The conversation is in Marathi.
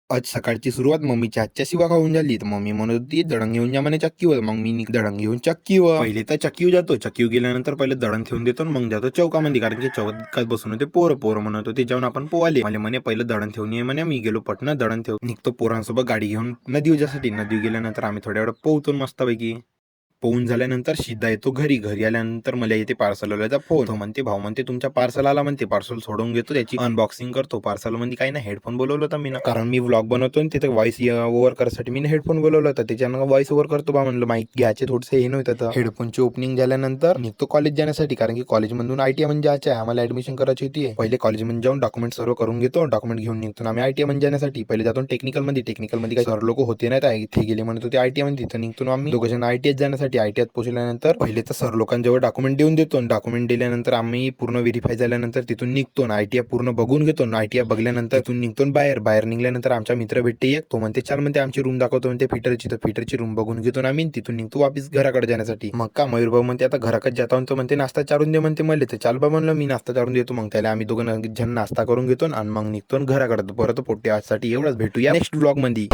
आज सकाळची सुरुवात मम्मीच्या हातच्या शिवा खाऊन झाली. तर मम्मी म्हणत होती दळण घेऊन जा म्हणे चक्कीवर. मग मी दळण घेऊन चक्कीवर. पहिले तर चक्कीवर जातो. चक्कीवर गेल्यानंतर पहिले दळण ठेवून देतो मग जातो चौकामध्ये, कारण की चौकात बसून होते पोरं म्हणत होते जेवण आपण पोवाले. मला म्हणे पहिलं दळण ठेवून ये म्हणे. मी गेलो पटना दळण ठेवून निघतो पोरांसोबत गाडी घेऊन नदीवर जासाठी. नदीवर गेल्यानंतर आम्ही थोड्या वेळ पोहतो मस्तपैकी. पोहून झाल्यानंतर सीधा येतो घरी आल्यानंतर मला येते पार्सलवाल्याचा फोन. तो म्हणते भाऊ म्हणते तुमचा पार्सल आला म्हणते. पार्सल सोडून घेतो, त्याची अनबॉक्सिंग करतो. पार्सल मध्ये काही ना हेडफोन बोलवलं होतं मी ना, कारण मी व्लॉग बनवतो आणि तिथे व्हॉइस ओव्हर करण्यासाठी मी हेडफोन बोलवलं होतं. त्याच्यानं व्हॉइस ओव्हर करतो बा म्हणलं, माईक घ्यायचे थोडंसं हे नव्हतं. तर हेडफोनची ओपनिंग झाल्यानंतर निघतो कॉलेज जाण्यासाठी, कारण की कॉलेजमधून आयटीआय म्हणजे जायचं आहे आम्हाला, ऍडमिशन करायची होती. पहिले कॉलेजमध्ये जाऊन डॉक्युमेंट सर्व करून घेतो. डॉक्युमेंट घेऊन निघतो आम्ही आयटीआय मध्ये जाण्यासाठी. पहिले जातो टेक्निकल मध्ये काही सर लोक होते नाही, इथे गेले म्हणत होते आयटीआय मध्ये. तिथं निघतो आम्ही दोघं जण आयटीआय जाण्यासाठी. आयटीआय पोहोचल्यानंतर पहिले तर सर लोकांजवळ डॉक्युमेंट देऊन देतो. डॉक्युमेंट दिल्यानंतर आम्ही पूर्ण व्हेरीफाय झाल्यानंतर तिथून निघतो. आयटीआय पूर्ण बघून घेतो. आयटीआय बघल्यानंतर तिथून निघतो बाहेर निघल्यानंतर आमचा मित्र भेटते एक. तो म्हणते 4 म्हणते आमची रूम दाखवतो म्हणते फिटरची. तर फिटरची रूम बघून घेतो आम्ही. तिथून निघतो वापस घराकडे जाण्यासाठी. मग का मयूरभाऊ म्हणते आता घराकडे जाता तो म्हणते नाश्ता चारून दे म्हणते मला. तर चाल बा म्हणलं मी नाश्ता चारून देतो. मग त्याला आम्ही दोघं जण नाश्ता करून घेतो आणि मग निघतो घराकडे. परत पोट्टे आजसाठी एवढंच. भेटूया नेक्स्ट ब्लॉग मध्ये.